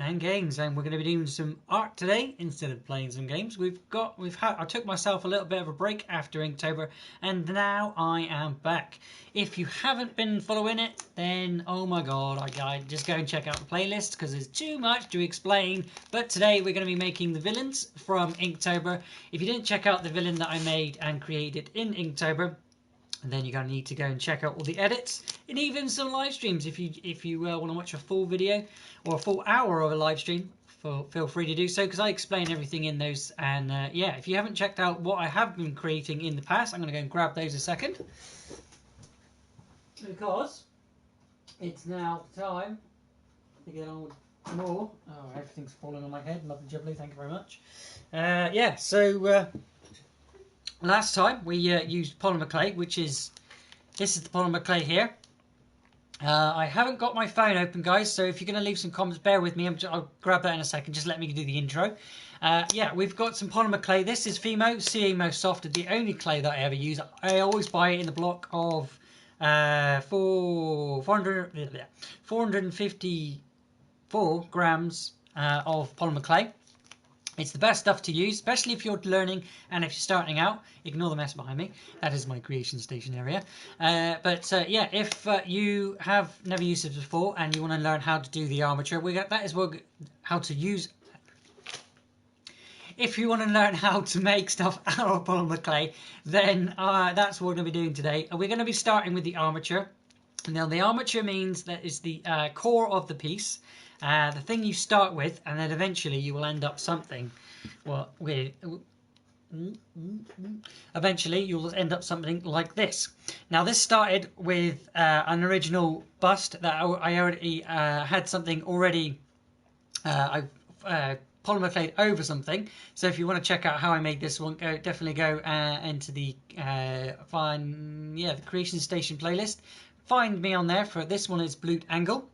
and games, and we're going to be doing some art today instead of playing some games. I took myself a little bit of a break after Inktober, and now I am back. If you haven't been following it, then oh my god, I just go and check out the playlist because there's too much to explain. But today we're going to be making the villains from Inktober. If you didn't check out the villain that I made and created in Inktober, and then you're going to need to go and check out all the edits and even some live streams. If you want to watch a full video or a full hour of a live stream, feel free to do so, because I explain everything in those. And yeah, if you haven't checked out what I have been creating in the past, I'm going to go and grab those a second, because it's now time to get on with more. Oh, everything's falling on my head. Lovely jubbly, thank you very much. Yeah, so last time we used Polymerclay, this is the Polymerclay here. I haven't got my phone open, guys, so if you're going to leave some comments, bear with me. I'll grab that in a second. Just let me do the intro. Yeah, we've got some Polymerclay. This is Fimo CMO Soft, the only clay that I ever use. I always buy it in the block of 454 grams of Polymerclay. It's the best stuff to use, especially if you're learning and if you're starting out. Ignore the mess behind me. That is my creation station area. Yeah, if you have never used it before and you want to learn how to do the armature, how to use. If you want to learn how to make stuff out of Polymerclay, then that's what we're going to be doing today. We're going to be starting with the armature. Now, the armature means that is the core of the piece. The thing you start with, and then eventually you will end up something. Well, eventually you'll end up something like this. Now, this started with an original bust that I already had something already. I Polymerclayed over something. So if you want to check out how I made this one, definitely go into the the Creation Station playlist. Find me on there. For this one is Blue Angle.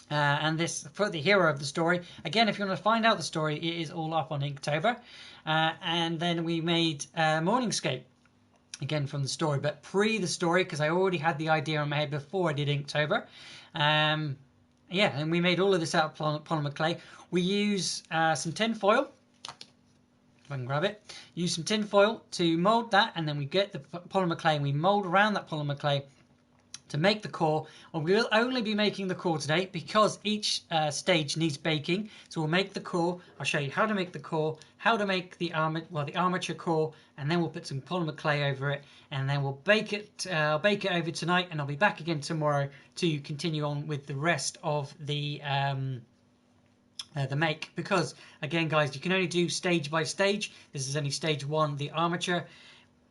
And this for the hero of the story. Again, if you want to find out the story, it is all up on Inktober. And then we made Morningscape, again from the story, but pre the story, because I already had the idea in my head before I did Inktober. Yeah, and we made all of this out of Polymerclay. We use some tin foil. If I can grab it. Use some tin foil to mould that, and then we get the Polymerclay and we mould around that Polymerclay to make the core. And we will only be making the core today because each stage needs baking. So we'll make the core. I'll show you how to make the core, how to make the armature core, and then we'll put some Polymerclay over it, and then we'll bake it. I'll bake it over tonight, and I'll be back again tomorrow to continue on with the rest of the make. Because again, guys, you can only do stage by stage. This is only stage 1, the armature.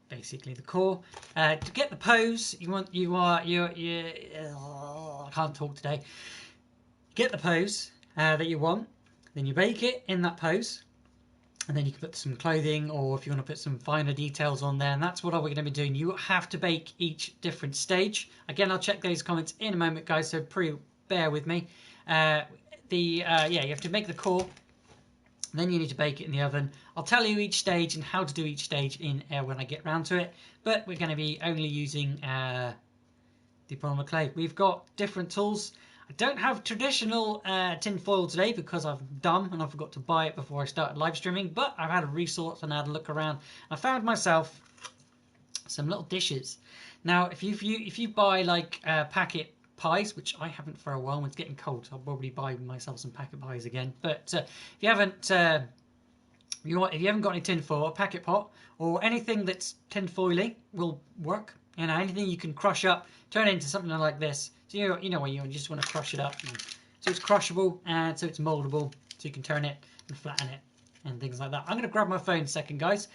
Basically the core. To get the pose, I can't talk today. Get the pose that you want, then you bake it in that pose, and then you can put some clothing, or if you want to put some finer details on there, and that's what we're going to be doing. You have to bake each different stage. Again, I'll check those comments in a moment, guys, so bear with me. Yeah, you have to make the core. Then you need to bake it in the oven. I'll tell you each stage and how to do each stage in when I get round to it. But we're going to be only using the Polymerclay. We've got different tools. I don't have traditional tin foil today because I'm dumb and I forgot to buy it before I started live streaming. But I've had a resource and had a look around. I found myself some little dishes. Now, if you buy like packet pies, which I haven't for a while when it's getting cold, so I'll probably buy myself some packet pies again. But if you haven't got any tin foil, a packet pot, or anything that's tin foily will work. You know, anything you can crush up, turn it into something like this. So you know when you just want to crush it up, so it's crushable and so it's moldable, so you can turn it and flatten it and things like that. I'm going to grab my phone a second, guys.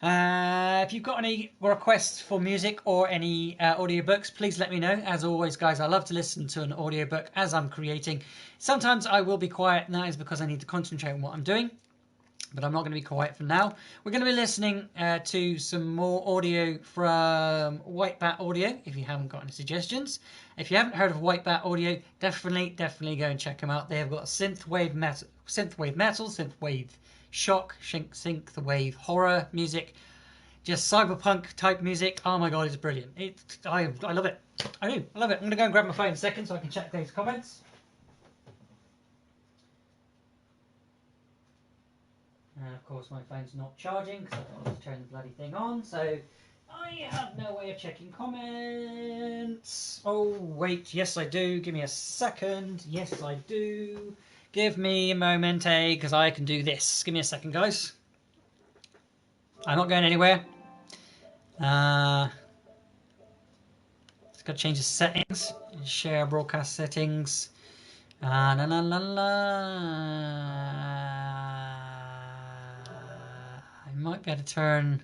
If you've got any requests for music or any audiobooks, please let me know. As always, guys, I love to listen to an audiobook as I'm creating. Sometimes I will be quiet, and that is because I need to concentrate on what I'm doing. But I'm not going to be quiet for now. We're going to be listening to some more audio from White Bat Audio, if you haven't got any suggestions. If you haven't heard of White Bat Audio, definitely go and check them out. They have got synthwave metal, synthwave shock, synthwave horror music, just cyberpunk type music. Oh my god, it's brilliant. I love it. I love it. I'm going to go and grab my phone in a second so I can check those comments. And of course my phone's not charging because I forgot to turn the bloody thing on, so I have no way of checking comments. Oh wait, yes I do. Give me a second. Yes I do. Give me a moment, because I can do this. Give me a second, guys. I'm not going anywhere. Just got to change the settings. Share broadcast settings. La la la la. I might be able to turn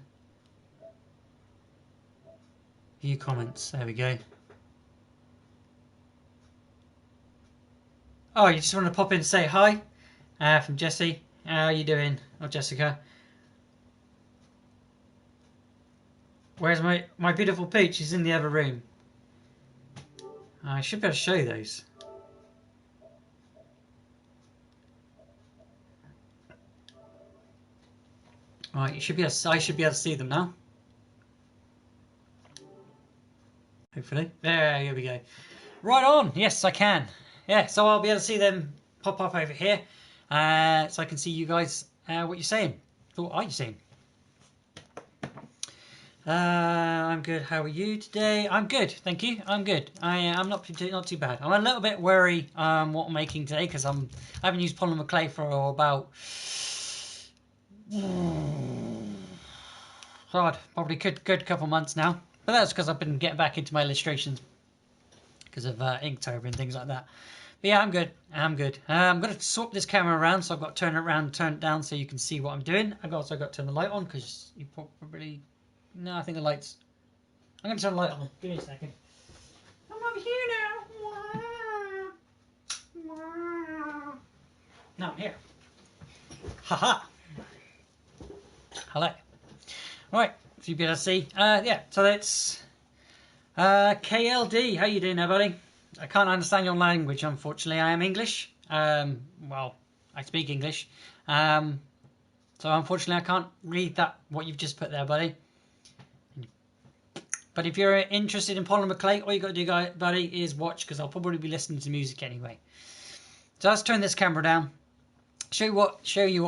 view comments. There we go. Oh, you just want to pop in and say hi? From Jessie. How are you doing? Or Jessica. Where's my beautiful peach? She's in the other room. I should be able to show you those. Right, I should be able to see them now. Hopefully. There we go. Right on. Yes, I can. Yeah, so I'll be able to see them pop up over here. So I can see you guys, what you're saying. What are you saying? I'm good. How are you today? I'm good, thank you. I'm good. I'm not too bad. I'm a little bit worried what I'm making today because I haven't used Polymerclay for about God, probably good couple months now. But that's because I've been getting back into my illustrations because of Inktober and things like that. But yeah, I'm good. I'm good. I'm going to swap this camera around, so I've got to turn it around and turn it down so you can see what I'm doing. I've also got to turn the light on because you probably... No, I think the lights... I'm going to turn the light on. Give me a second. I'm over here now. No, I'm here. Haha. Hello. Right, if you'd be able to see. Yeah, so that's KLD. How you doing there, buddy? I can't understand your language, unfortunately. I am English. Well, I speak English. So unfortunately, I can't read what you've just put there, buddy. But if you're interested in Polymerclay, all you got to do, buddy, is watch, because I'll probably be listening to music anyway. So let's turn this camera down. Show you what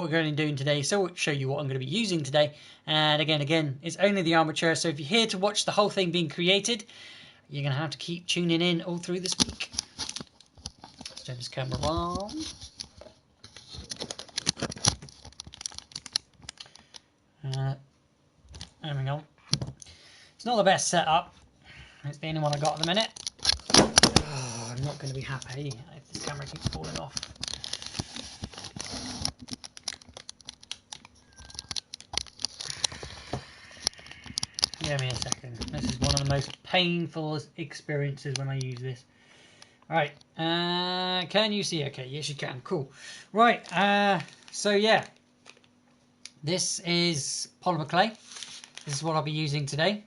we're going to be doing today. So show you what I'm going to be using today. And again, it's only the Armature. So if you're here to watch the whole thing being created, you're going to have to keep tuning in all through this week. Let's turn this camera on. There we go. It's not the best setup. It's the only one I got at the minute. Oh, I'm not going to be happy if this camera keeps falling off. Give me a second. This is one of the most painful experiences when I use this. Alright, can you see? Okay, yes you can. Cool. Right, so yeah. This is Polymerclay. This is what I'll be using today.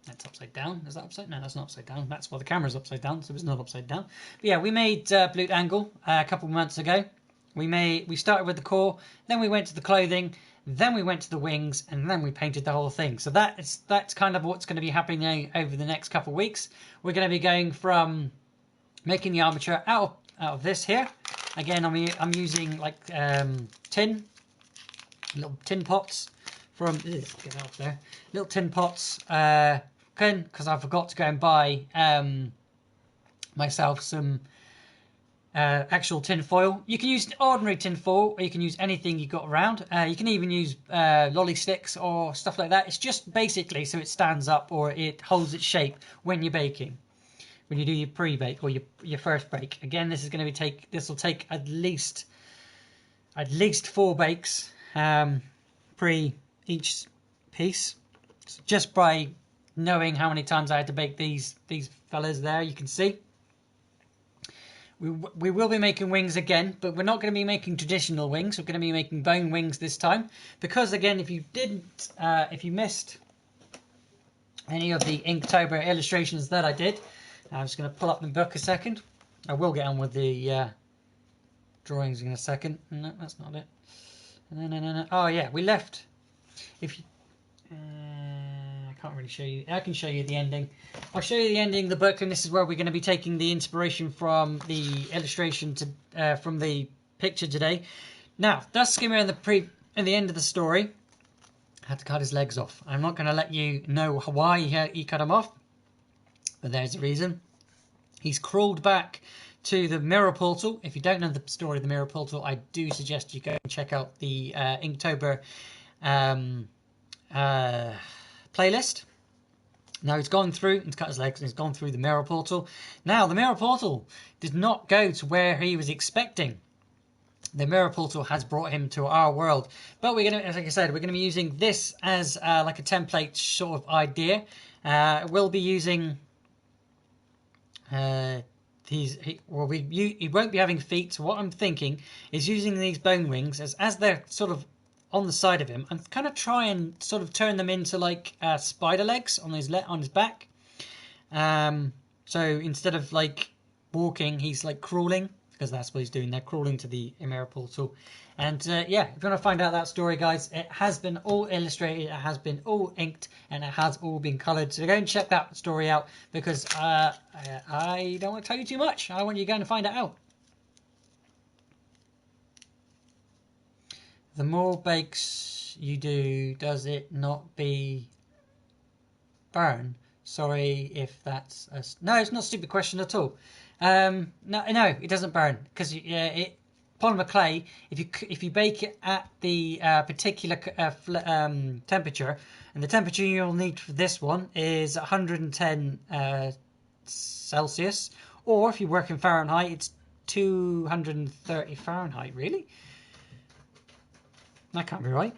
That's upside down. Is that upside? No, that's not upside down. That's why the camera's upside down, so it's not upside down. But yeah, we made Blue Angle a couple of months ago. We started with the core, then we went to the clothing, then we went to the wings, and then we painted the whole thing. So that's kind of what's going to be happening over the next couple of weeks. We're going to be going from making the armature out of this here. Again, I'm using like little tin pots from get out there. Little tin pots. Because I forgot to go and buy myself some actual tin foil. You can use ordinary tin foil, or you can use anything you got around. You can even use lolly sticks or stuff like that. It's just basically so it stands up or it holds its shape when you're baking. When you do your pre-bake or your first bake. Again, this is going to be this will take at least 4 bakes pre each piece. So just by knowing how many times I had to bake these fellas there, you can see. We will be making wings again, but we're not going to be making traditional wings. We're going to be making bone wings this time, because again, if you missed any of the Inktober illustrations that I did, I'm just going to pull up the book a second. I will get on with the drawings in a second. No, that's not it. No. Oh yeah, we left. If you, I can't really show you. I can show you the ending. I'll show you the ending of the book, and this is where we're going to be taking the inspiration from the illustration from the picture today. Now, dusk skimmer in the at the end of the story, had to cut his legs off. I'm not going to let you know why he cut them off, but there's a reason. He's crawled back to the mirror portal. If you don't know the story of the mirror portal, I do suggest you go and check out the Inktober playlist. Now he's gone through, he's cut his legs, and he's gone through the mirror portal. Now the mirror portal did not go to where he was expecting. The mirror portal has brought him to our world, but we're going to, like I said, we're going to be using this as like a template sort of idea. We'll be using he won't be having feet. So what I'm thinking is using these bone wings as they're sort of on the side of him. I'm kind of try and sort of turn them into like spider legs on his back. So instead of like walking, he's like crawling, because that's what he's doing. They're crawling to the mirror portal. And yeah, if you want to find out that story, guys, it has been all illustrated, it has been all inked, and it has all been coloured. So go and check that story out, because I don't want to tell you too much. I want you to go and find it out. The more bakes you do, does it not be burn? Sorry if that's a... No, it's not a stupid question at all. No, it doesn't burn, because Polymerclay, if you bake it at the particular temperature, and the temperature you'll need for this one is 110 Celsius, or if you work in Fahrenheit, it's 230 Fahrenheit. Really? That can't be right.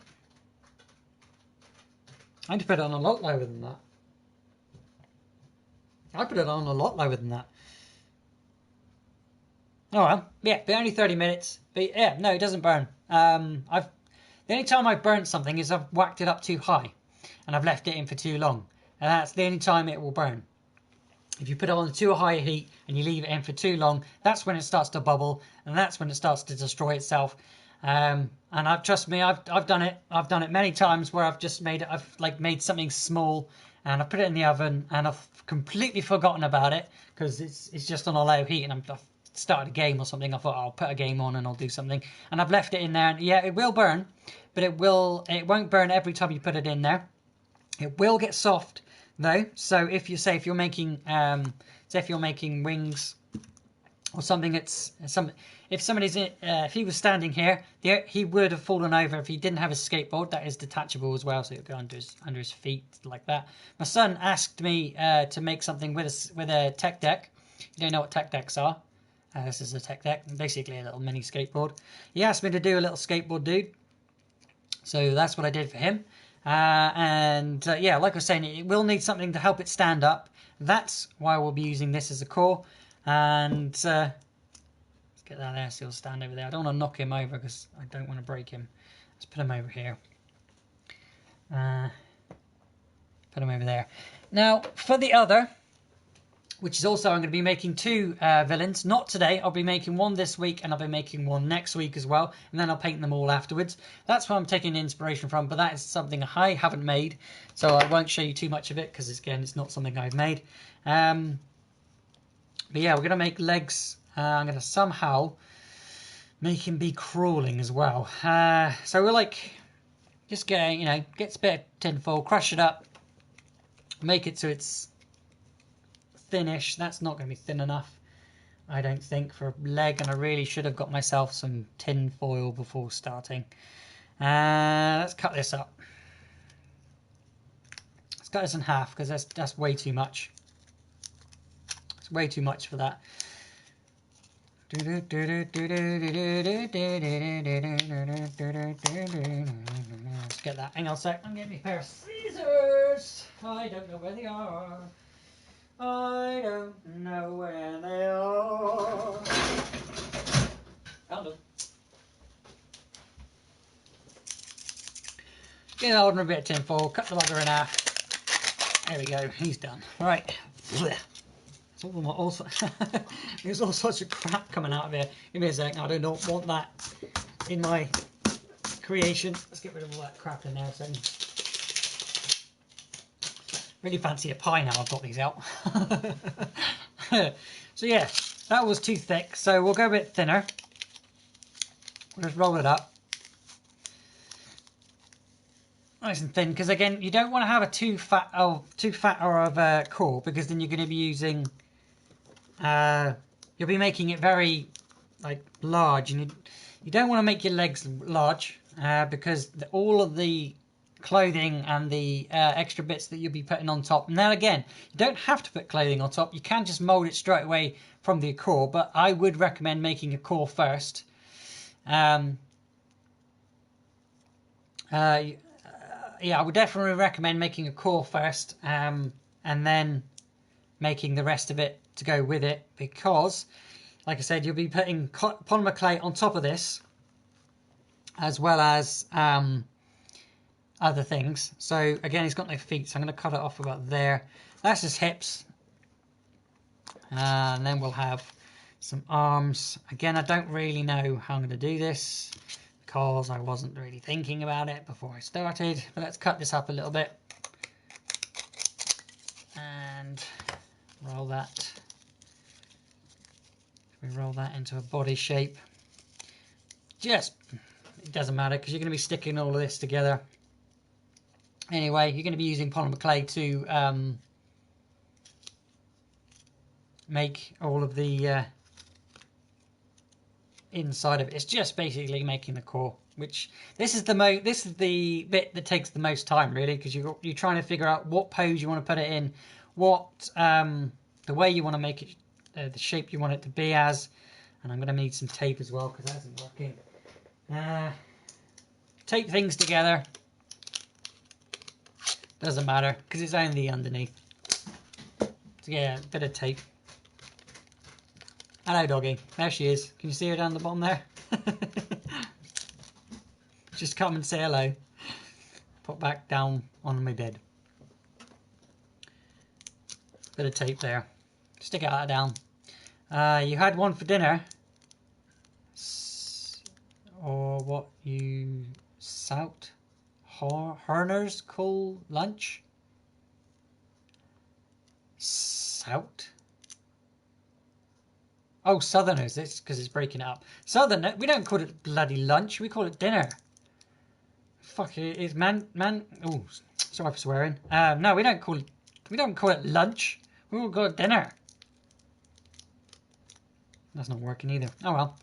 I need to put it on a lot lower than that. I put it on a lot lower than that. Oh well, yeah, but only 30 minutes. But yeah, no, it doesn't burn. The only time I've burnt something is I've whacked it up too high, and I've left it in for too long, and that's the only time it will burn. If you put it on too high a heat and you leave it in for too long, that's when it starts to bubble, and that's when it starts to destroy itself. And trust me, I've done it. I've done it many times where I've just made something small, and I've put it in the oven, and I've completely forgotten about it because it's just on a low heat, and I've started a game or something. I thought I'll put a game on and I'll do something, and I've left it in there. And yeah, it will burn, but it won't burn every time you put it in there. It will get soft though. So if you're making wings or something, if he was standing here, he would have fallen over if he didn't have a skateboard. That is detachable as well, so it'll go under his feet like that. My son asked me to make something with a tech deck. You don't know what tech decks are? This is a tech deck, basically a little mini skateboard. He asked me to do a little skateboard dude, so that's what I did for him. Yeah, like I was saying, it will need something to help it stand up. That's why we'll be using this as a core. And let's get that there so he'll stand over there. I don't want to knock him over because I don't want to break him. Let's put him over here. Put him over there. Now, for the other, which is also, I'm going to be making two villains. Not today. I'll be making one this week, and I'll be making one next week as well. And then I'll paint them all afterwards. That's where I'm taking inspiration from, but that is something I haven't made. So I won't show you too much of it, because again, it's not something I've made. But yeah, we're going to make legs. I'm going to somehow make him be crawling as well. So we're just get a bit of tinfoil, crush it up, make it so it's thinnish. That's not going to be thin enough, I don't think, for a leg, and I really should have got myself some tin foil before starting. Let's cut this up. Let's cut this in half, because that's way too much. It's way too much for that. Let's get that. Hang on a sec. I'm getting a pair of scissors. I don't know where they are. I don't know where they are. Found them. Get an ordinary bit of tin foil, cut the bugger in half. There we go, he's done. Right. There's all sorts of crap coming out of here. Give me a sec. I do not want that in my creation. Let's get rid of all that crap in there. So really fancy a pie now I've got these out. So yeah, that was too thick, so we'll go a bit thinner. We'll just roll it up. nice and thin, because again, you don't want to have a too fat of a core, because then you're going to be using, you'll be making it very like large, and you don't want to make your legs large, because all of the clothing and the extra bits that you'll be putting on top. Now again, you don't have to put clothing on top. You can just mold it straight away from the core, but I would recommend making a core first. Yeah, I would definitely recommend making a core first, and then making the rest of it to go with it, because like I said, you'll be putting Polymerclay on top of this, as well as other things. So again, he's got no feet, so I'm going to cut it off about there. That's his hips, and then we'll have some arms. Again, I don't really know how I'm going to do this, because I wasn't really thinking about it before I started. But let's cut this up a little bit and roll that. We roll that into a body shape. It doesn't matter, because you're going to be sticking all of this together. Anyway, you're going to be using Polymerclay to make all of the inside of it. It's just basically making the core, which this is the bit that takes the most time, really, because you're trying to figure out what pose you want to put it in, what the way you want to make it, the shape you want it to be as. And I'm going to need some tape as well, because that isn't working. Tape things together. Doesn't matter, because it's only underneath. So yeah, a bit of tape. Hello, doggy. There she is. Can you see her down the bottom there? Just come and say hello. Put back down on my bed. Bit of tape there. Stick it out down. You had one for dinner. Or what you Horners call lunch? Sout? Oh, Southerners. It's because it's breaking it up. Southern. We don't call it bloody lunch. We call it dinner. Fuck it. Is man. Oh, sorry for swearing. No, we don't call it. We don't call it lunch. We will call it dinner. That's not working either. Oh well.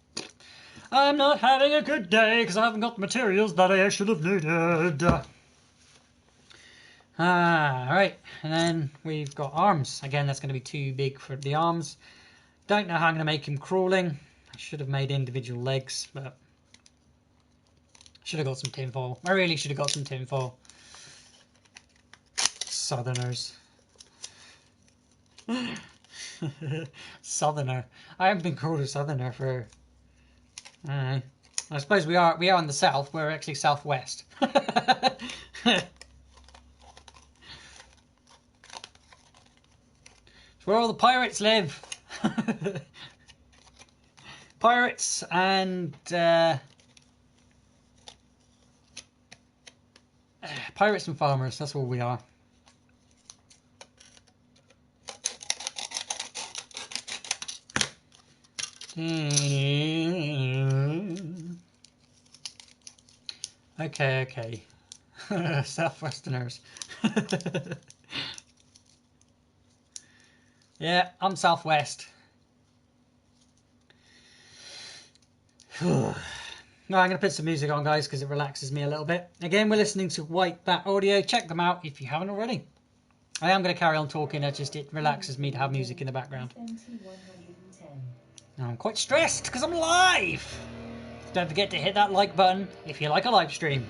I'm not having a good day because I haven't got the materials that I should have needed. Alright, and then we've got arms. Again, that's going to be too big for the arms. Don't know how I'm going to make him crawling. I should have made individual legs, but should have got some tinfoil. I really should have got some tinfoil. Southerners. Southerner. I haven't been called a southerner for... I suppose we are in the south. We're actually southwest. It's where all the pirates live. Pirates and farmers. That's all we are. Okay. Southwesterners. Yeah, I'm southwest. No, I'm going to put some music on, guys, because it relaxes me a little bit. Again, we're listening to White Bat Audio. Check them out if you haven't already. I am going to carry on talking. It relaxes me to have music in the background. I'm quite stressed because I'm live. Don't forget to hit that like button if you like a live stream.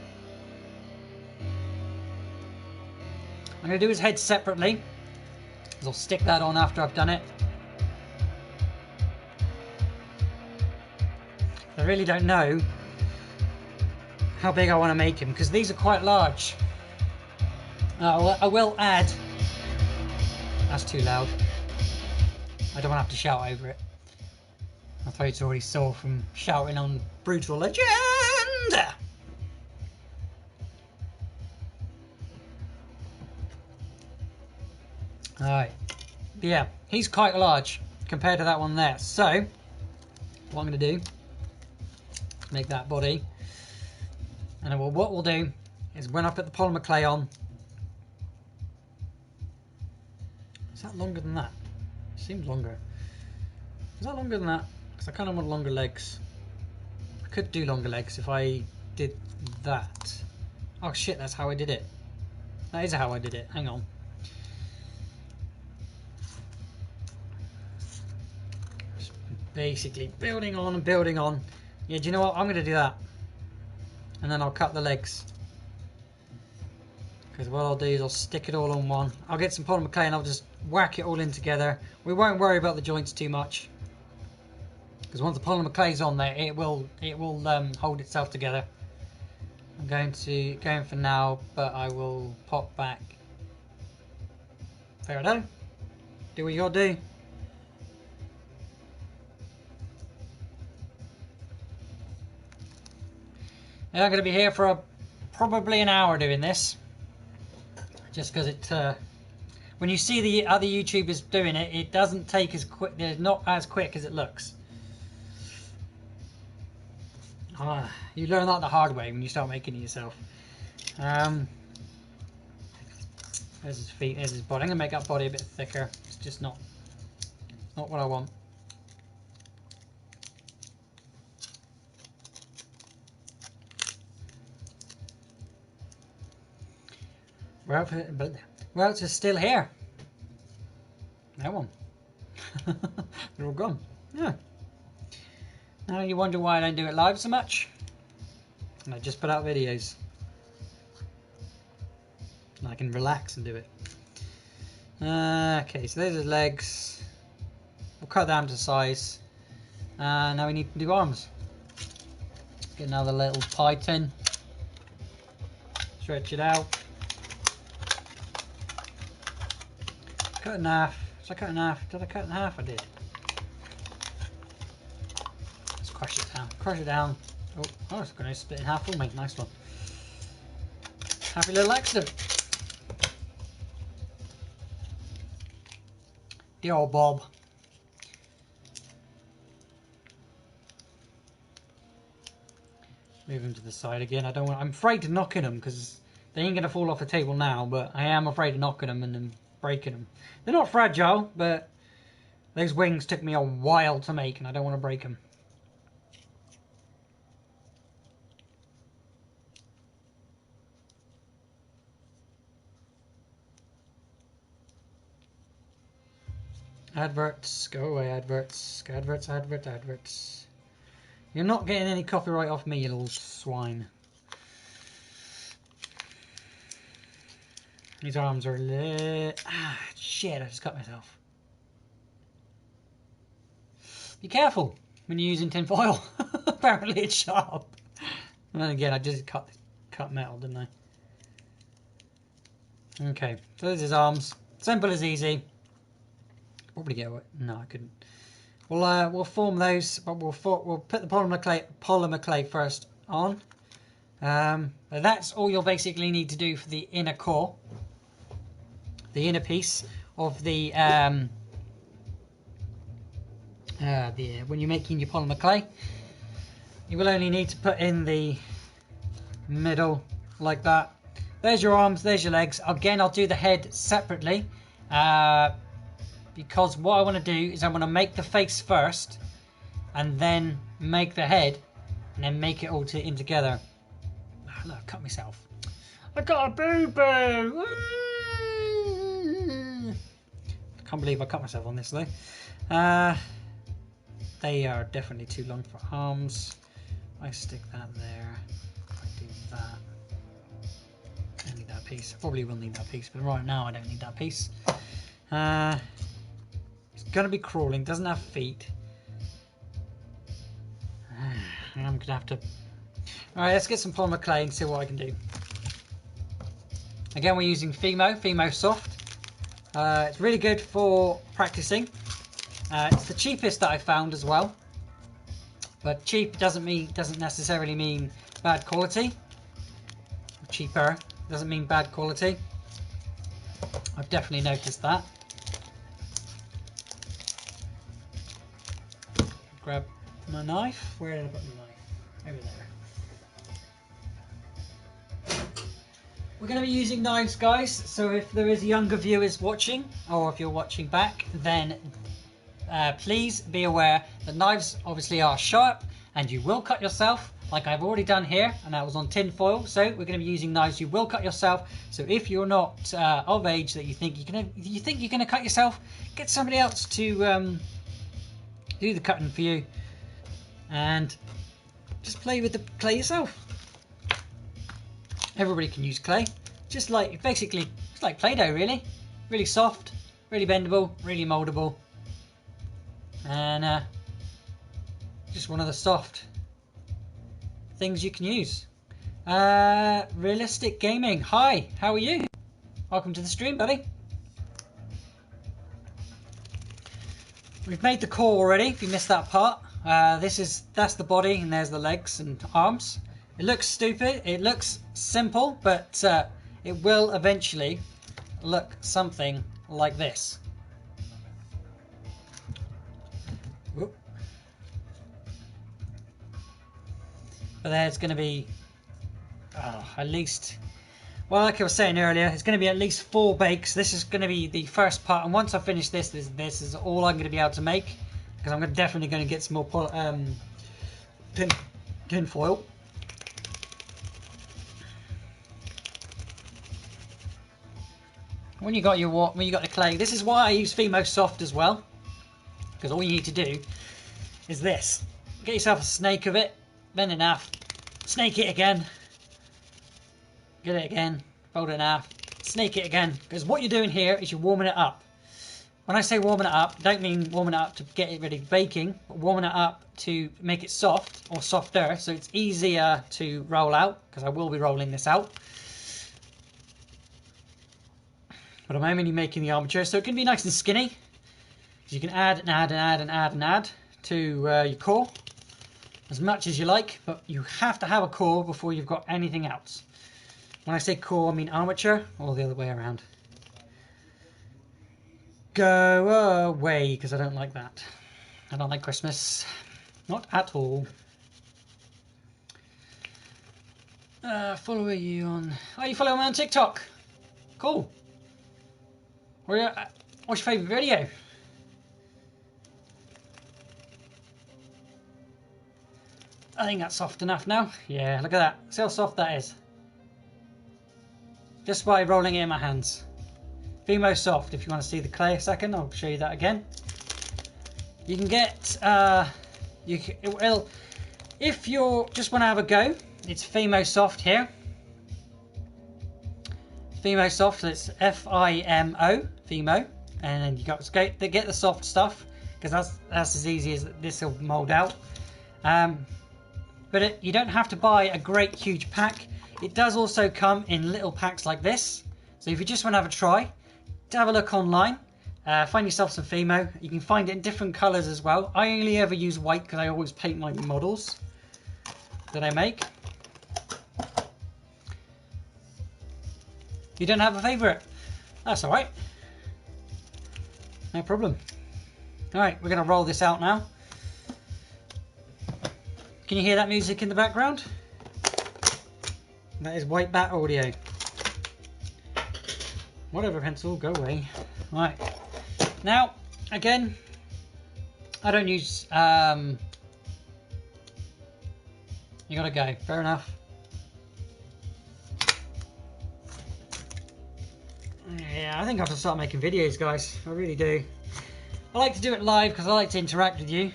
I'm going to do his head separately, because I'll stick that on after I've done it. I really don't know how big I want to make him, because these are quite large. I will add... That's too loud. I don't want to have to shout over it. My throat's already sore from shouting on Brutal Legend! Alright. Yeah, he's quite large compared to that one there. So, what I'm going to do, make that body. And then what we'll do is when I put the Polymerclay on. Is that longer than that? It seems longer. Is that longer than that? Because I kind of want longer legs. I could do longer legs if I did that. Oh shit, that's how I did it. That is how I did it. Hang on. Just basically building on and building on. Yeah, do you know what? I'm going to do that. And then I'll cut the legs. Because what I'll do is I'll stick it all on one. I'll get some Polymerclay and I'll just whack it all in together. We won't worry about the joints too much. Because once the Polymerclay's on there, it will hold itself together. I'm going for now, but I will pop back. There I go. Do what you gotta do. Yeah, I'm gonna be here for probably an hour doing this. Just because it, when you see the other YouTubers doing it, it doesn't take as quick. It's not as quick as it looks. You learn that the hard way when you start making it yourself. There's his feet, there's his body. I'm gonna make that body a bit thicker. It's just not what I want. Well, it's still here. That one. They're all gone. Yeah. Now you wonder why I don't do it live so much. And I just put out videos. And I can relax and do it. Okay, so there's his legs. We'll cut down to size. Now we need to do arms. Get another little pie tin. Stretch it out. Cut it in half. Did I cut it in half? Did I cut it in half? I did. Let's crush it down. Crush it down. Oh, it's going to split in half for me. Nice one. Happy little accident. The old Bob. Move him to the side again. I'm afraid to knocking them because they ain't going to fall off the table now, but I am afraid of knocking them and then breaking them. They're not fragile, but those wings took me a while to make and I don't want to break them. Adverts, go away, adverts, adverts, adverts, adverts. You're not getting any copyright off me, you little swine. These arms are lit. Ah, shit, I just cut myself. Be careful when you're using tin foil. Apparently it's sharp. And then again, I just cut metal, didn't I? Okay, so there's his arms. Simple as easy. Probably get away. No, I couldn't. We'll form those, but we'll put the Polymerclay first on. That's all you'll basically need to do for the inner core, the inner piece of the when you're making your Polymerclay. You will only need to put in the middle like that. There's your arms, there's your legs. Again, I'll do the head separately. Because what I want to do is I want to make the face first and then make the head and then make it all in together. Oh, look, I cut myself. I got a boo-boo! I can't believe I cut myself on this though. They are definitely too long for arms. I stick that there. I do that. I need that piece. I probably will need that piece, but right now I don't need that piece. It's gonna be crawling, doesn't have feet. I'm gonna have to. Alright, let's get some Polymerclay and see what I can do. Again, we're using Fimo Soft. It's really good for practicing. It's the cheapest that I found as well. But cheap doesn't necessarily mean bad quality. Cheaper doesn't mean bad quality. I've definitely noticed that. Grab my knife. Where did I put my knife? Over We're going to be using knives, guys, so if there is younger viewers watching, or if you're watching back, then please be aware that knives obviously are sharp and you will cut yourself, like I've already done here, and that was on tin foil. So we're going to be using knives you will cut yourself. So if you're not of age that you think you're going to cut yourself, get somebody else to do the cutting for you, and just play with the clay yourself. Everybody can use clay, just like basically it's like Play-Doh, really soft, really bendable, really moldable, and just one of the soft things you can use. Realistic Gaming, hi, how are you? Welcome to the stream, buddy. We've made the core already, if you missed that part. That's the body, and there's the legs and arms. It looks stupid, it looks simple, but it will eventually look something like this. Whoop. But there's going to be at least, well, like I was saying earlier, it's going to be at least 4 bakes. This is going to be the first part, and once I finish this is all I'm going to be able to make, because I'm definitely going to get some more tin foil. When you got the clay, this is why I use Fimo Soft as well, because all you need to do is this: get yourself a snake of it, bend it in half, snake it again, get it again, fold it in half, snake it again. Because what you're doing here is you're warming it up. When I say warming it up, don't mean warming it up to get it ready for baking, but warming it up to make it soft or softer, so it's easier to roll out. Because I will be rolling this out. But I'm only making the armature, so it can be nice and skinny. You can add and add and add and add and add to your core as much as you like, but you have to have a core before you've got anything else. When I say core, I mean armature, or the other way around. Go away, because I don't like that. I don't like Christmas. Not at all. Follow you on... Oh, you follow me on TikTok? Cool. What's your favourite video? I think that's soft enough now. Yeah, look at that. See how soft that is? Just by rolling it in my hands. Fimo Soft. If you want to see the clay a second, I'll show you that again. You can get... if you just want to have a go, it's Fimo Soft here. Fimo Soft, it's F-I-M-O, Fimo, and then you got to get the soft stuff, because that's as easy as this will mold out. But you don't have to buy a great huge pack. It does also come in little packs like this. So if you just want to have a try, have a look online, find yourself some Fimo. You can find it in different colours as well. I only ever use white because I always paint my models that I make. You don't have a favourite? That's alright. No problem. Alright, we're going to roll this out now. Can you hear that music in the background? That is white bat audio. Whatever, pencil, go away. Right. Now, again, I don't use... You gotta go. Fair enough. Yeah, I think I have to start making videos, guys. I really do. I like to do it live because I like to interact with you.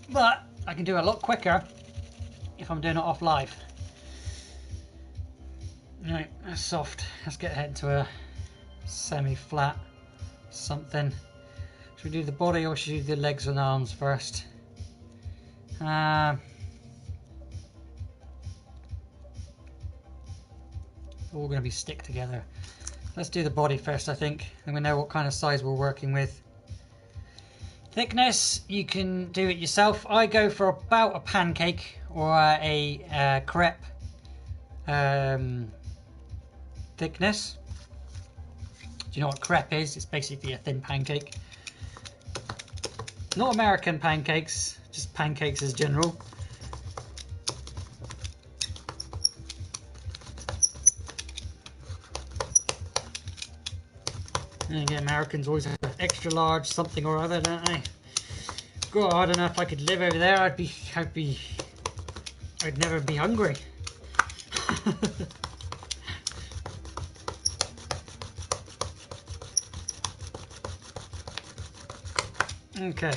But I can do it a lot quicker if I'm doing it off live. Right, that's soft. Let's get ahead to a semi-flat something. Should we do the body or should we do the legs and arms first? All going to be stick together. Let's do the body first, I think, and we know what kind of size we're working with. Thickness, you can do it yourself. I go for about a pancake or a crepe thickness. Do you know what crepe is? It's basically a thin pancake. Not American pancakes, just pancakes as general. And again, Americans always have extra large something or other, don't they? God, I don't know if I could live over there. I'd never be hungry. Okay.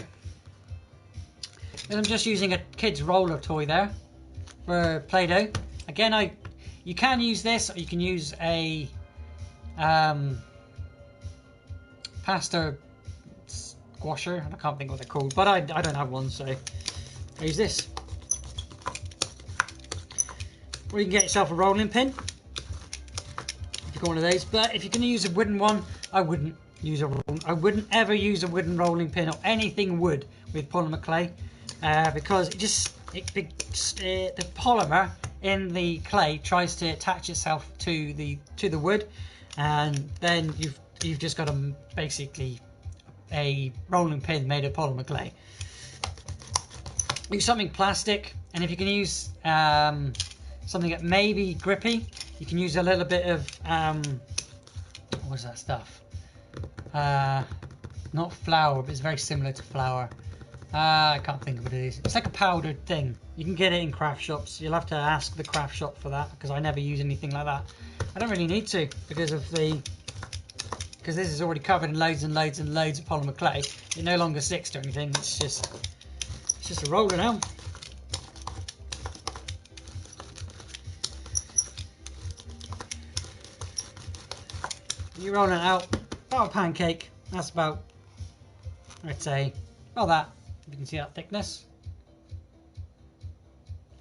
I'm just using a kid's roller toy there for Play-Doh. Again, you can use this, or you can use a pasta squasher. I can't think what they're called, but I don't have one, so I use this. Or you can get yourself a rolling pin if you've got one of those. But if you're going to use a wooden one, I wouldn't ever use a wooden rolling pin or anything wood with Polymerclay, because the polymer in the clay tries to attach itself to the wood, and then you've just got basically a rolling pin made of Polymerclay. Use something plastic, and if you can use something that may be grippy, you can use a little bit of what's that stuff? Not flour, but it's very similar to flour. I can't think of what it is. It's like a powdered thing. You can get it in craft shops. You'll have to ask the craft shop for that, because I never use anything like that. I don't really need to, because this is already covered in loads and loads and loads of Polymerclay. It no longer sticks to anything. It's just a roller now. You roll it out about a pancake. That's about, I'd say, about that. You can see that thickness.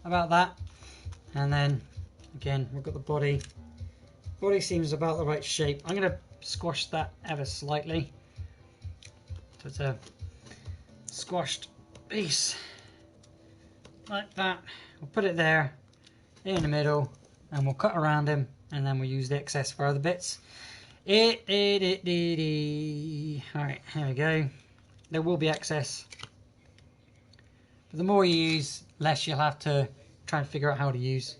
About that. And then, again, we've got the body. Body seems about the right shape. I'm going to squash that ever slightly. So it's a squashed piece. Like that. We'll put it there, in the middle, and we'll cut around him, and then we'll use the excess for other bits. Alright, here we go. There will be excess. But the more you use, less you'll have to try and figure out how to use.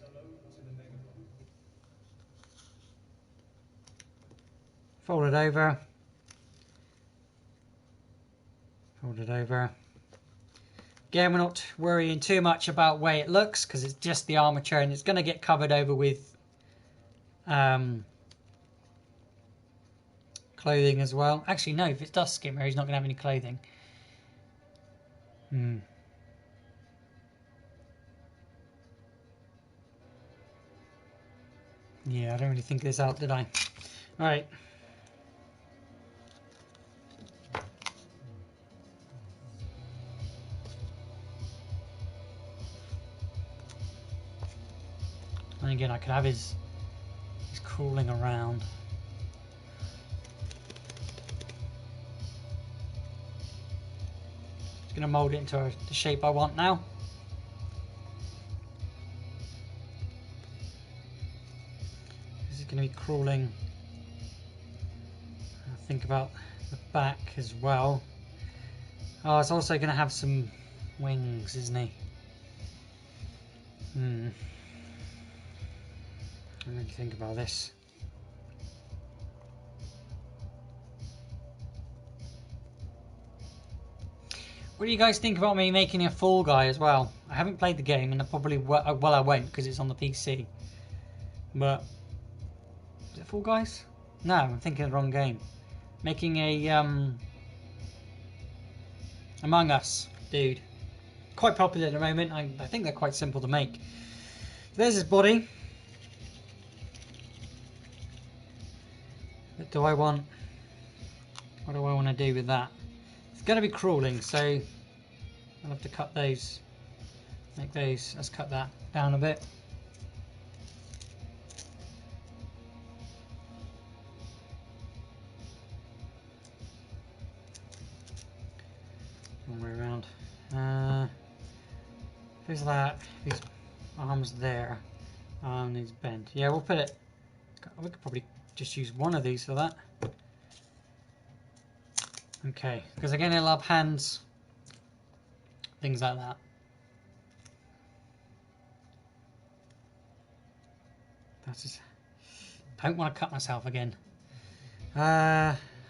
Fold it over. Fold it over. Again, we're not worrying too much about the way it looks, because it's just the armature, and it's going to get covered over with clothing as well. Actually, no, if it's dust skimmer, he's not going to have any clothing. Yeah, I don't really think this out, did I? Alright. And again, I could have his crawling around. Just going to mould it into the shape I want now. This is going to be crawling. Think about the back as well. Oh, it's also going to have some wings, isn't he? I don't really think about this. What do you guys think about me making a Fall Guy as well? I haven't played the game, and I probably I won't, because it's on the PC. But is it Fall Guys? No, I'm thinking of the wrong game. Making a Among Us dude. Quite popular at the moment. I think they're quite simple to make. There's his body. What do I want to do with that? It's going to be crawling, so I'll have to cut those. Make those. Let's cut that down a bit. One way around. Who's that? His arms there. And he's bent. Yeah, we'll put it. We could probably just use one of these for that. Okay, because again he'll have hands, things like that. That's just, don't want to cut myself again.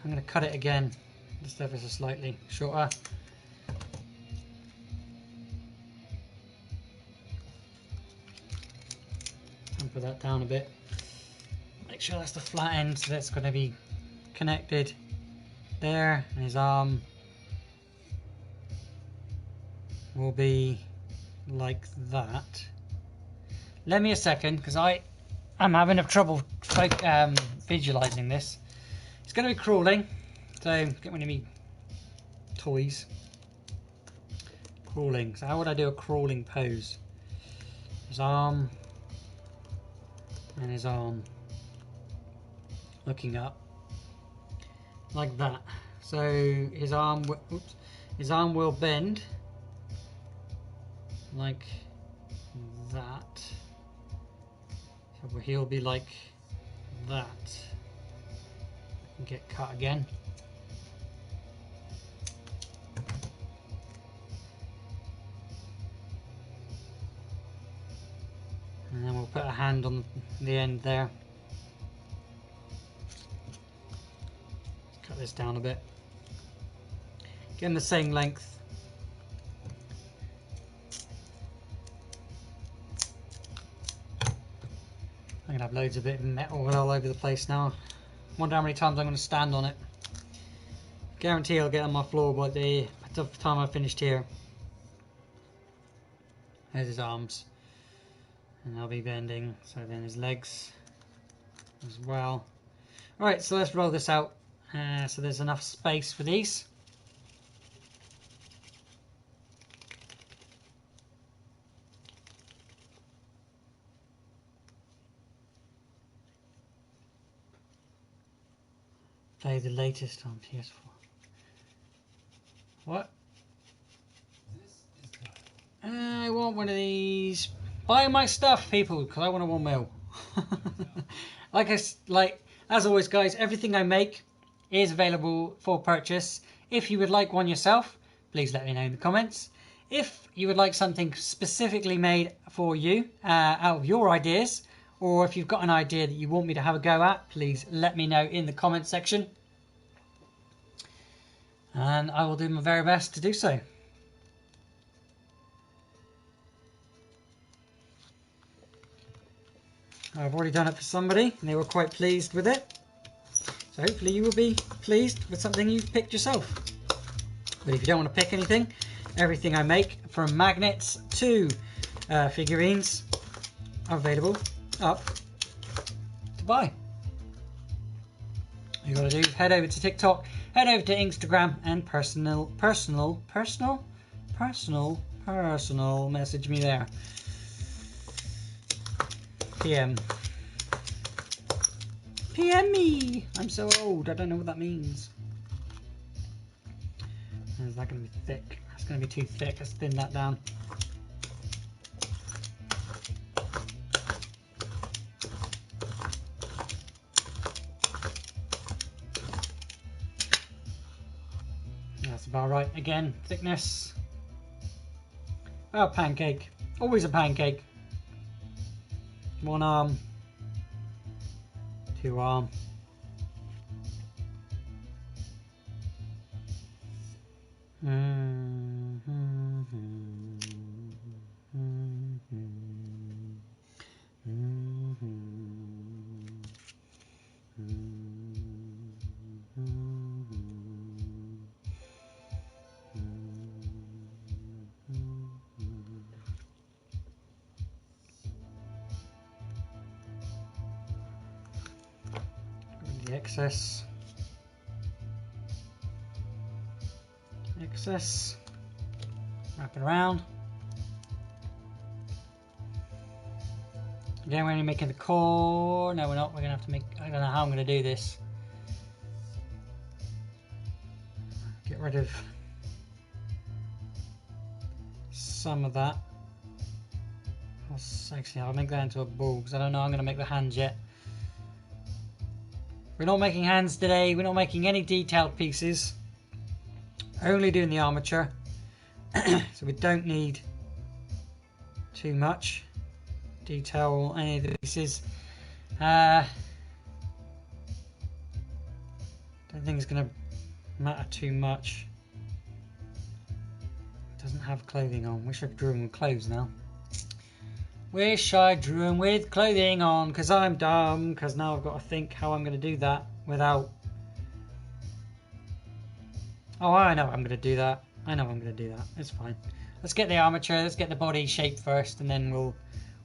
I'm going to cut it again, just ever so slightly shorter. And put that down a bit. Make sure that's the flat end, so that's going to be connected there, and his arm will be like that. Let me a second, because I'm having trouble visualizing this. It's going to be crawling, so get one of me toys. Crawling. So how would I do a crawling pose? His arm and his arm looking up like that. So his arm, his arm will bend like that. So he'll be like that. Get cut again. And then we'll put a hand on the end there. Cut this down a bit. Get them the same length. I'm going to have loads of bit of metal all over the place now. Wonder how many times I'm going to stand on it. Guarantee I'll get on my floor by the time I've finished here. There's his arms. And I'll be bending. So then his legs as well. Alright, so let's roll this out. So there's enough space for these. Play the latest on PS4. What? I want one of these. Buy my stuff, people, because I want a 1 mil. Like as always, guys, everything I make is available for purchase. If you would like one yourself, please let me know in the comments. If you would like something specifically made for you out of your ideas, or if you've got an idea that you want me to have a go at, please let me know in the comment section. And I will do my very best to do so. I've already done it for somebody and they were quite pleased with it. So hopefully you will be pleased with something you've picked yourself. But if you don't want to pick anything, everything I make, from magnets to figurines, are available up to buy. All you got to do is head over to TikTok, head over to Instagram, and personal message me there. PM me. I'm so old. I don't know what that means. Is that going to be thick? That's going to be too thick. Let's thin that down. That's about right. Again, thickness. Oh, pancake. Always a pancake. 1 arm. 2 arm. The excess. Wrap it around. Again, we're only making the core. No, we're not. We're gonna have to make. I don't know how I'm gonna do this. Get rid of some of that. Actually, I'll make that into a ball because I don't know how I'm gonna make the hands yet. We're not making hands today. We're not making any detailed pieces. Only doing the armature. So we don't need too much detail on any of the pieces. Don't don't think it's going to matter too much. Doesn't have clothing on. Wish I drew him with clothes now. Wish I drew him with clothing on, because I'm dumb, because now I've got to think how I'm going to do that without... Oh, I know I'm going to do that. I know I'm going to do that. It's fine. Let's get the armature, let's get the body shape first, and then we'll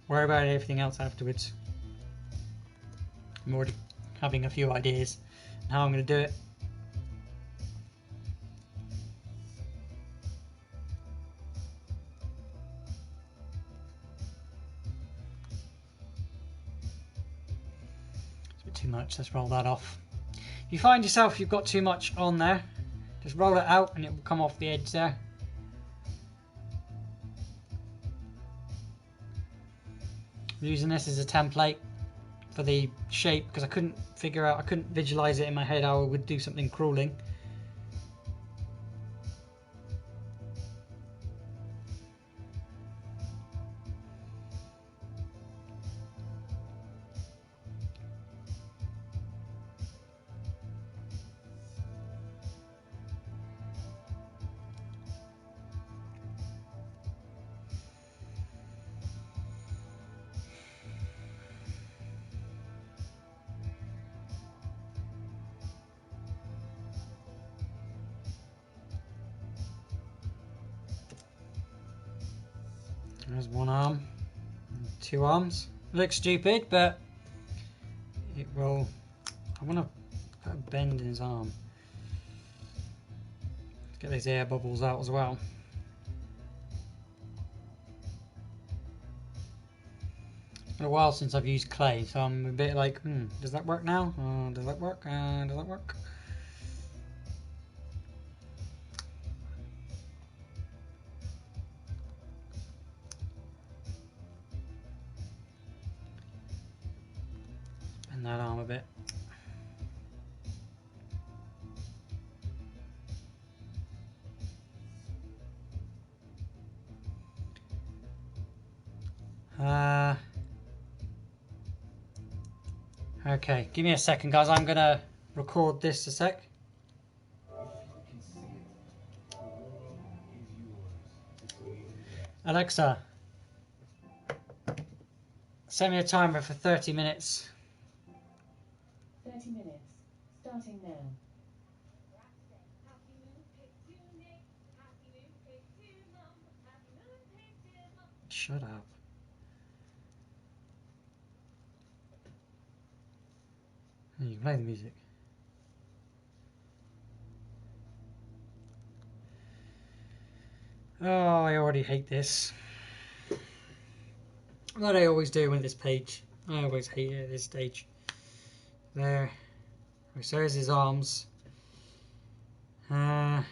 worry about everything else afterwards. I'm already having a few ideas on how I'm going to do it. It's a bit too much, let's roll that off. If you find yourself you've got too much on there, just roll it out and it will come off the edge there. I'm using this as a template for the shape because I couldn't visualize it in my head how I would do something crawling. There's one arm, two arms. Looks stupid, but it will. I want to put a bend in his arm. Let's get those air bubbles out as well. It's been a while since I've used clay, so I'm a bit like, does that work now? Does that work? Does that work? Bend that arm a bit. Okay, give me a second, guys. I'm gonna record this a sec. Alexa, set me a timer for 30 minutes. 30 minutes, starting now. Shut up. You can play the music. Oh, I already hate this. What I always do with this page. I always hate it at this stage. There. So there's his arms. More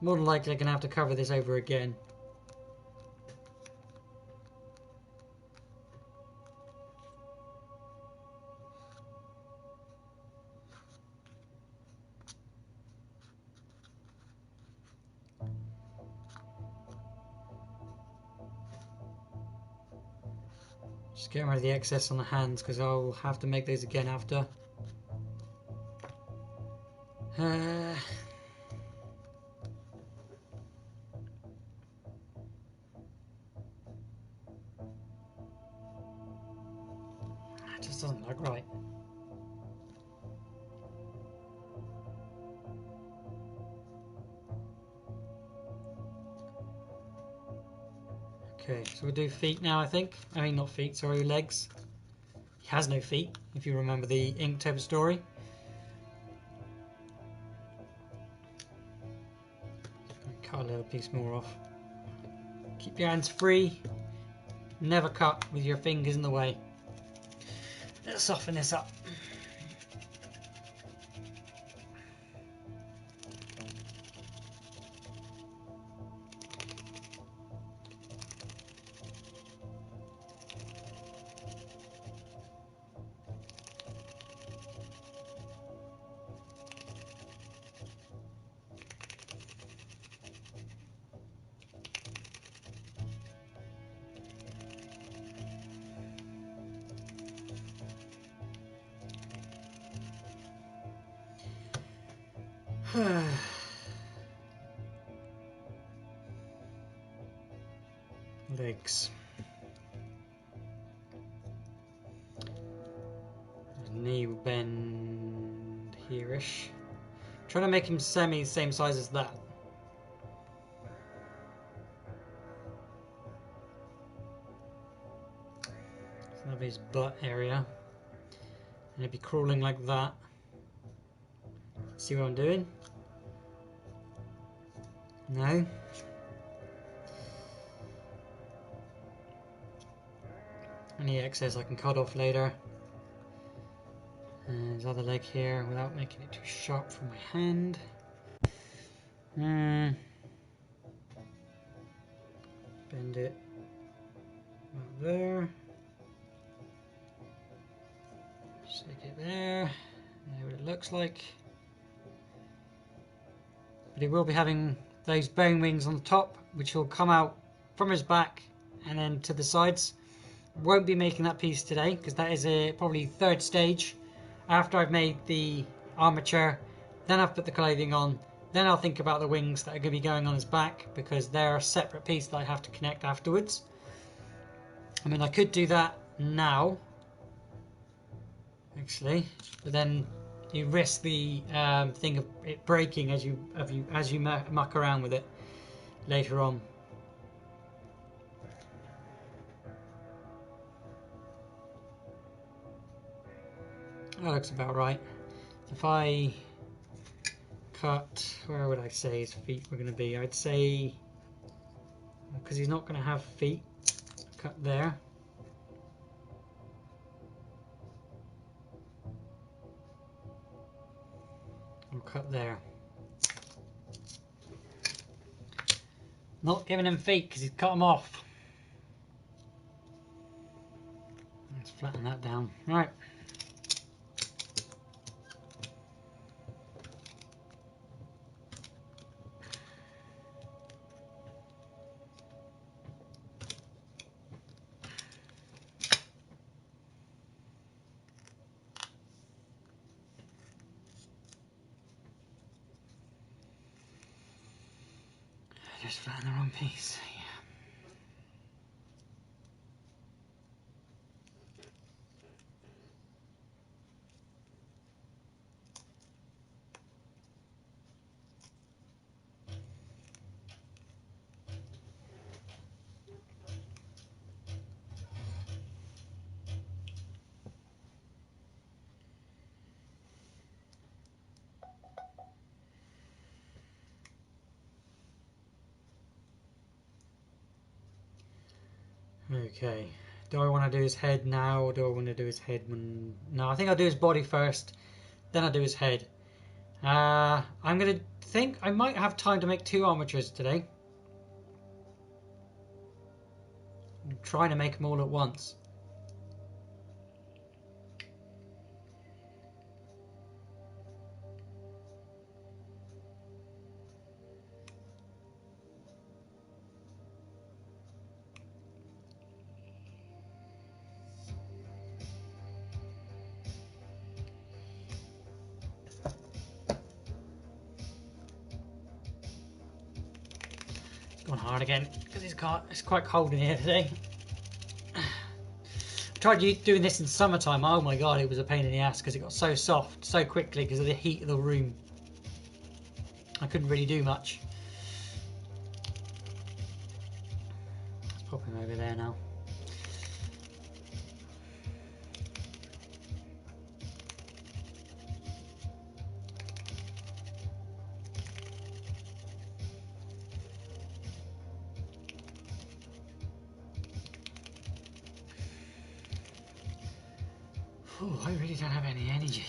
than likely I'm going to have to cover this over again. Just getting rid of the excess on the hands because I'll have to make those again after. It just doesn't look right. Okay, so we'll do feet now, I think. I mean, not feet, sorry, legs. He has no feet, if you remember the Inktober story. Cut a little piece more off. Keep your hands free. Never cut with your fingers in the way. Let's soften this up. Legs. Knee will bend here-ish. Trying to make him semi the same size as that. So that'll be his butt area. And he'll be crawling like that. See what I'm doing? No? Any excess I can cut off later. And his other leg here without making it too sharp for my hand. Bend it about there. Stick it there. There what it looks like. But he will be having those bone wings on the top, which will come out from his back and then to the sides. Won't be making that piece today because that is a probably third stage. After I've made the armature, then I've put the clothing on, then I'll think about the wings that are going to be going on his back because they're a separate piece that I have to connect afterwards. I mean, I could do that now, actually, but then you risk the thing of it breaking as you muck around with it later on. That looks about right. If I cut, where would I say his feet were going to be? I'd say, because he's not going to have feet, cut there. Or cut there. Not giving him feet because he's cut them off. Let's flatten that down. Right. Just flatten the wrong piece. Okay, do I want to do his head now or do I want to do his head when... No, I think I'll do his body first, then I'll do his head. I'm going to think I might have time to make 2 armatures today. I'm trying to make them all at once. Gone hard again because it's quite cold in here today. I tried doing this in summertime. Oh my god, it was a pain in the ass because it got so soft so quickly because of the heat of the room. I couldn't really do much. Let's pop him over there now. Oh, I really don't have any energy.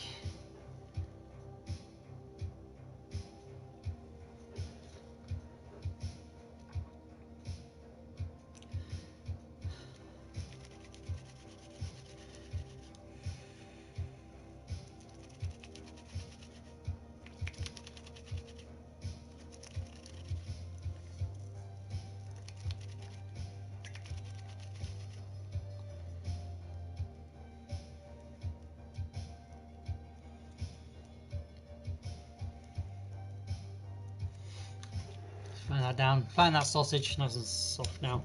Flatten that down. Flatten that sausage. Nice and soft now.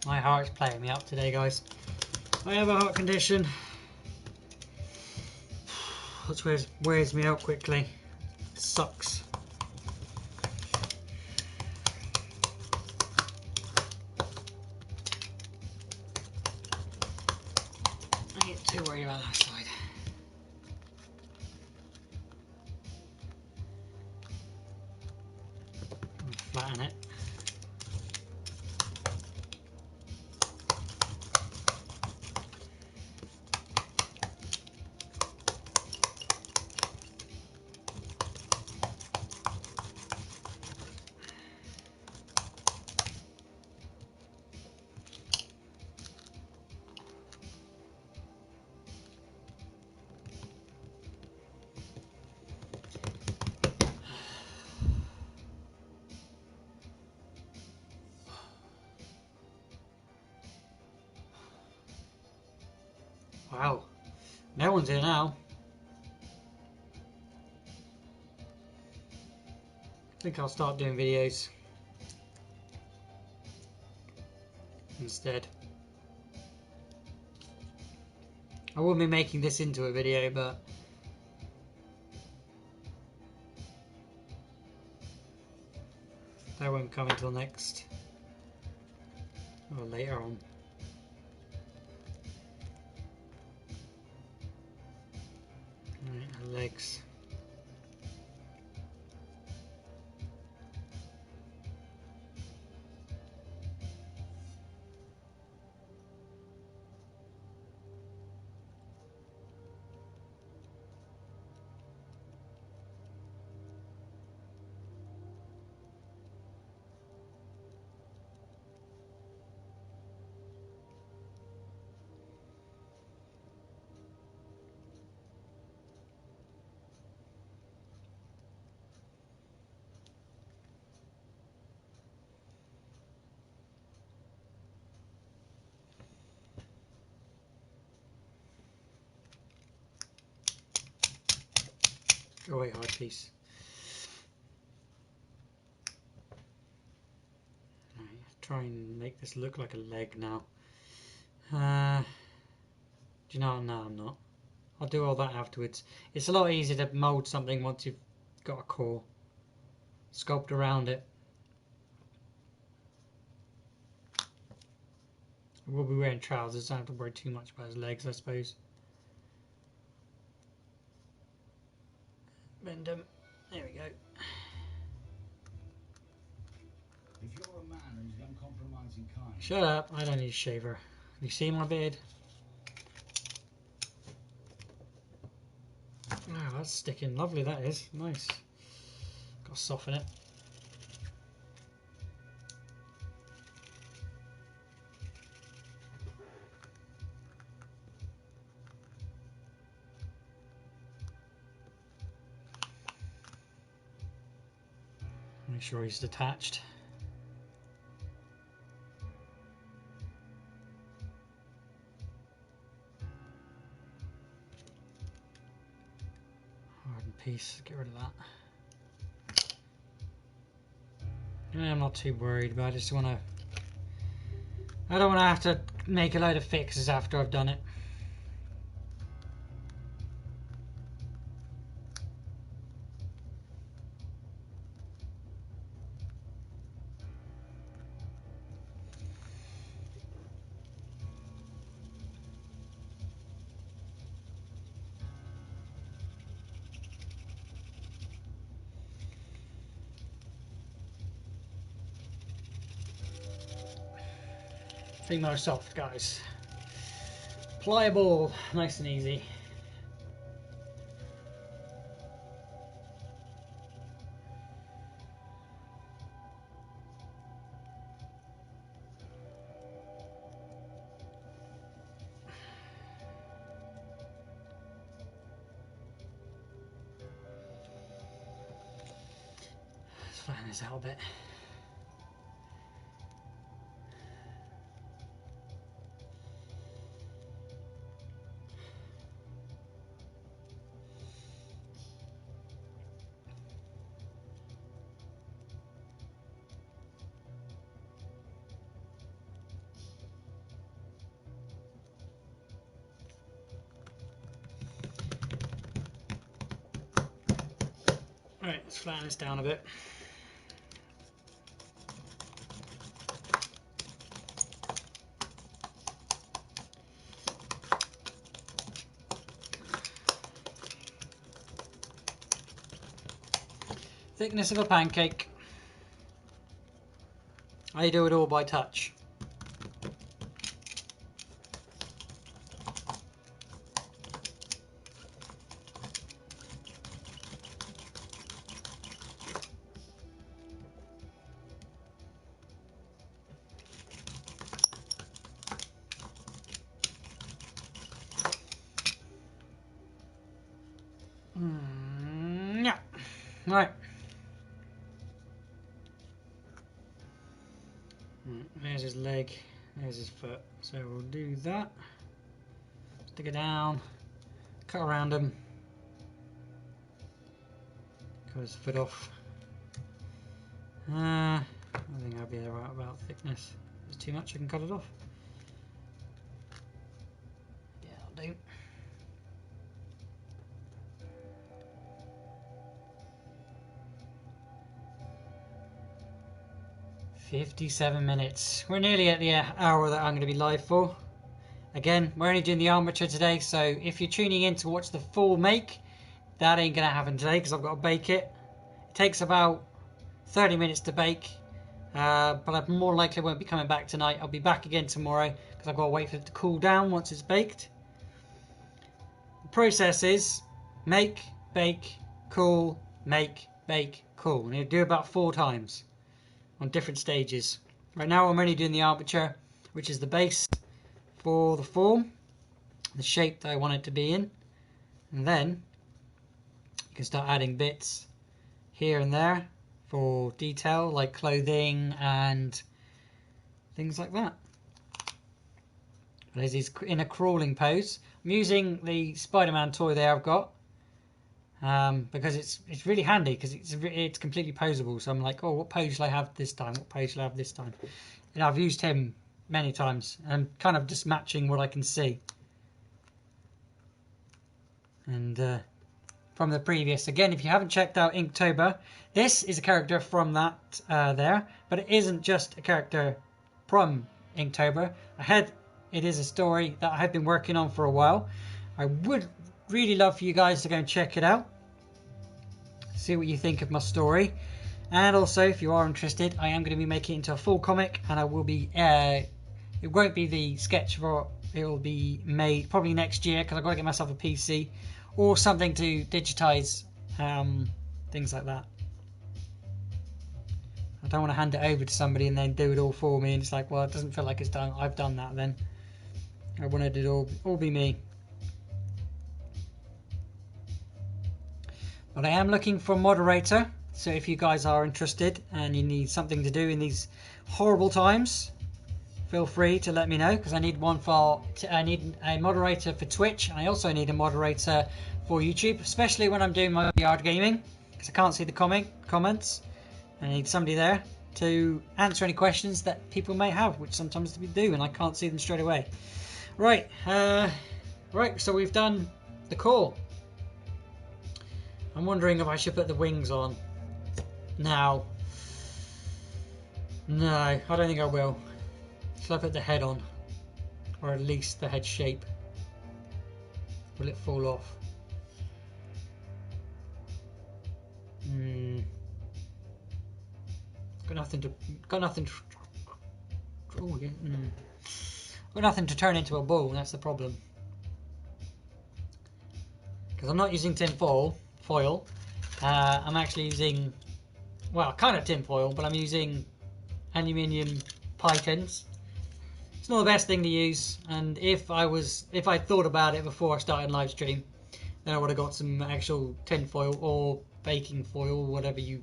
My heart's playing me up today, guys. I have a heart condition. Which wears me out quickly. It sucks. I get too worried about that side. Flatten it. Wow, no one's here now. I think I'll start doing videos instead. I will be making this into a video, but that won't come until next or later on. Right, legs. Go away, hard piece. Right, try and make this look like a leg now. Do you know what? No, I'm not. I'll do all that afterwards. It's a lot easier to mould something once you've got a core. Sculpt around it. I will be wearing trousers, so I don't have to worry too much about his legs, I suppose. Bend them. There we go. If you're a man who's the uncompromising kind. Shut up, I don't need a shaver. Have you seen my beard? Wow, that's sticking lovely, that is. Nice. Got to soften it. Make sure he's detached. Hardened piece, get rid of that. Yeah, I'm not too worried, but I just want to... I don't want to have to make a load of fixes after I've done it. Female soft, guys. Pliable, nice and easy. flatten this out a bit. Right, let's flatten this down a bit. Thickness of a pancake. I do it all by touch. Yeah. Right. There's his leg, there's his foot. So we'll do that. Stick it down, cut around him, cut his foot off. I think I'll be right about thickness. If it's too much, I can cut it off. Yeah, I'll do. "57 minutes. We're nearly at the hour that I'm going to be live for. Again, we're only doing the armature today, so if you're tuning in to watch the full make, that ain't going to happen today because I've got to bake it. It takes about 30 minutes to bake, but I more likely won't be coming back tonight. I'll be back again tomorrow because I've got to wait for it to cool down once it's baked. The process is make, bake, cool, make, bake, cool. And you do about 4 times on different stages. Right now I'm only doing the armature, which is the base for the form, the shape that I want it to be in, and then you can start adding bits here and there for detail like clothing and things like that. As he's in a crawling pose, I'm using the Spider-Man toy there I've got because it's really handy because it's completely posable. So I'm like, oh, what pose shall I have this time? What pose shall I have this time? And I've used him many times and I'm kind of just matching what I can see. And from the previous, again, if you haven't checked out Inktober, this is a character from that there, but it isn't just a character from Inktober. It is a story that I have been working on for a while. I would really love for you guys to go and check it out, see what you think of my story, and also if you are interested, I am going to be making it into a full comic, and I will be it won't be the sketch for it will be made probably next year because I've got to get myself a PC or something to digitize things like that. I don't want to hand it over to somebody and then do it all for me and it's like, well, it doesn't feel like it's done. I've done that then. I wanted it all be me. But I am looking for a moderator, so if you guys are interested and you need something to do in these horrible times, feel free to let me know because I need I need a moderator for Twitch and I also need a moderator for YouTube, especially when I'm doing my yard gaming because I can't see the comments. I need somebody there to answer any questions that people may have, which sometimes we do and I can't see them straight away. Right, so we've done the core. I'm wondering if I should put the wings on now. No, I don't think I will. Shall I put the head on? Or at least the head shape? Will it fall off? Got nothing to oh, yeah. Got nothing to turn into a ball, that's the problem. Because I'm not using tin foil. I'm actually using, well, kind of tin foil, but I'm using aluminium pythons. It's not the best thing to use, and if I thought about it before I started live stream, then I would have got some actual tin foil or baking foil, whatever you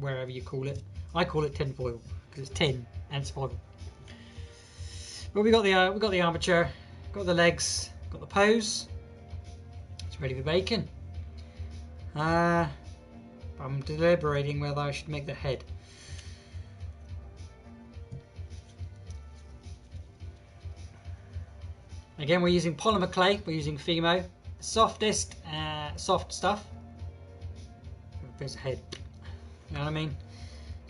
wherever you call it. I call it tin foil because it's tin and it's foil. But we got the armature, got the legs, got the pose. It's ready for baking. I'm deliberating whether I should make the head. Again, we're using Polymerclay. We're using Fimo, softest, soft stuff. There's a head. You know what I mean?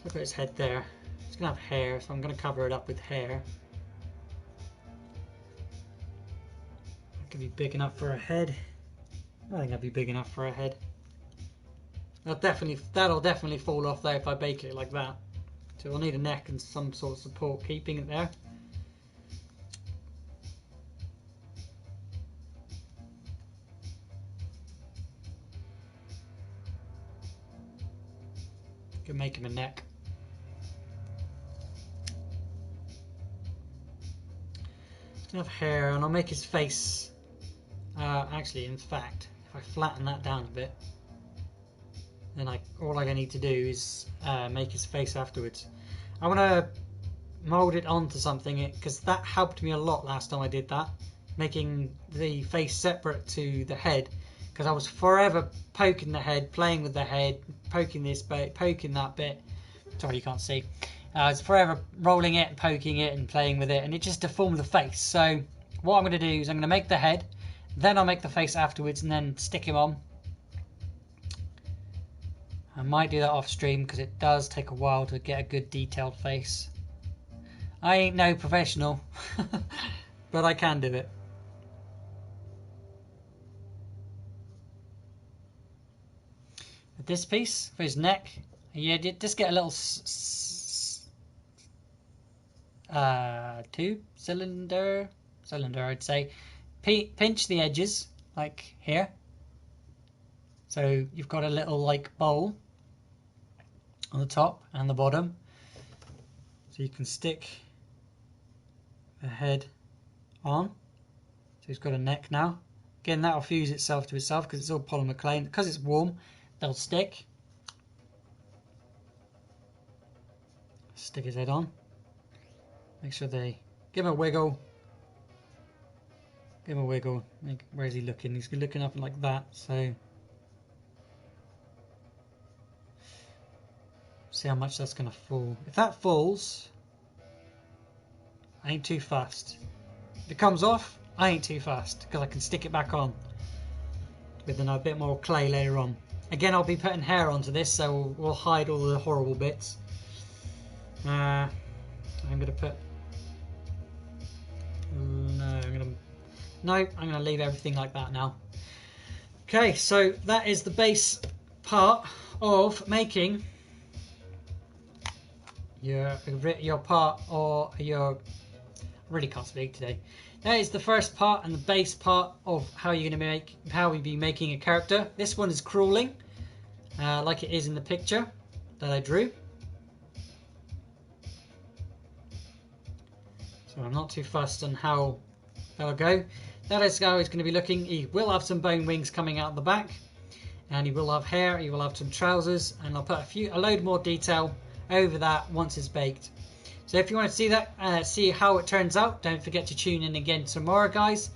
Look at his head there. It's gonna have hair, so I'm gonna cover it up with hair. That could be big enough for a head. I think that'd be big enough for a head. That'll definitely fall off there if I bake it like that. So we'll need a neck and some sort of support keeping it there. Can make him a neck. He's gonna have hair, and I'll make his face. Actually, in fact, if I flatten that down a bit, then all I need to do is make his face afterwards. I want to mold it onto something because that helped me a lot last time I did that, making the face separate to the head. Because I was forever poking the head, playing with the head, poking this bit, poking that bit. Sorry, you can't see. I was forever rolling it, poking it, and playing with it, and it just deformed the face. So what I'm going to do is I'm going to make the head, then I'll make the face afterwards, and then stick him on. I might do that off stream because it does take a while to get a good detailed face. I ain't no professional, but I can do it. This piece for his neck, yeah, just get a little tube cylinder, I'd say. Pinch the edges like here, so you've got a little like bowl on the top and the bottom, so you can stick the head on. So he's got a neck now. Again, that'll fuse itself to itself because it's all Polymerclay, because it's warm. They'll stick. Stick his head on. Make sure they give him a wiggle. Give him a wiggle. Where is he looking? He's looking up like that. So see how much that's going to fall. If that falls, I ain't too fast. If it comes off, I ain't too fast because I can stick it back on with a bit more clay later on. Again, I'll be putting hair onto this, so we'll hide all the horrible bits. I'm going to put... No, I'm going to leave everything like that now. Okay, so that is the base part of making your part, or your... I really can't speak today. That is the first part and the base part of how you're going to how we be making a character. This one is crawling, like it is in the picture that I drew. So I'm not too fussed on how that'll go. That is how it's going to be looking. He will have some bone wings coming out the back, and he will have hair. He will have some trousers, and I'll put a load more detail over that once it's baked. So if you want to see that, see how it turns out, don't forget to tune in again tomorrow, guys.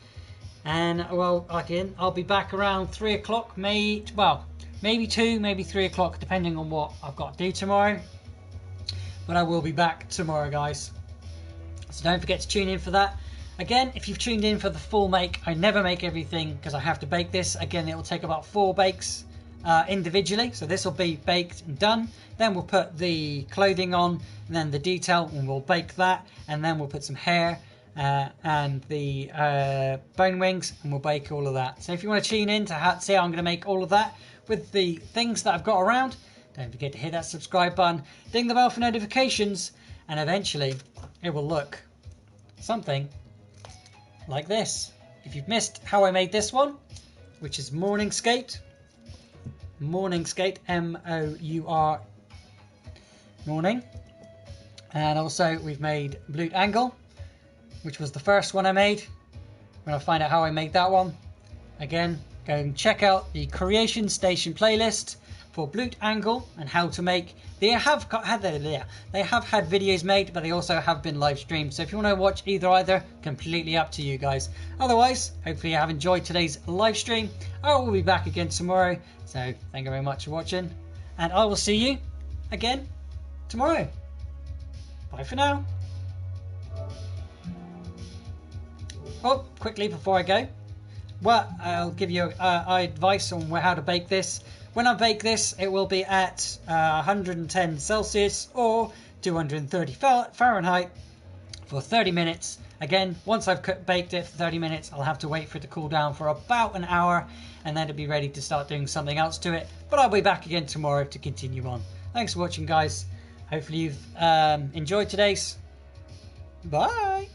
And well, again, I'll be back around 3 o'clock, maybe 2, maybe 3 o'clock, depending on what I've got to do tomorrow. But I will be back tomorrow, guys. So don't forget to tune in for that. Again, if you've tuned in for the full make, I never make everything because I have to bake this. Again, it will take about 4 bakes individually. So this will be baked and done. Then we'll put the clothing on, and then the detail, and we'll bake that. And then we'll put some hair and the bone wings, and we'll bake all of that. So if you want to tune in to see how I'm going to make all of that with the things that I've got around, don't forget to hit that subscribe button, ding the bell for notifications, and eventually it will look something like this. If you've missed how I made this one, which is Morning Skate, M-O-U-R, morning. And also we've made Blue Angle, which was the first one I made. When I find out how I made that one, again, go and check out the Creation Station playlist for Blute Angle and how to make. They have had videos made, but they also have been live streamed. So if you want to watch either, completely up to you guys. Otherwise, hopefully you have enjoyed today's live stream. I will be back again tomorrow. So thank you very much for watching, and I will see you again tomorrow. Bye for now. Oh, quickly before I go, well, I'll give you advice on how to bake this. When I bake this, it will be at 110 Celsius or 230 Fahrenheit for 30 minutes. Again, once I've baked it for 30 minutes, I'll have to wait for it to cool down for about an hour, and then it'll be ready to start doing something else to it. But I'll be back again tomorrow to continue on. Thanks for watching, guys. Hopefully you've enjoyed today's. Bye!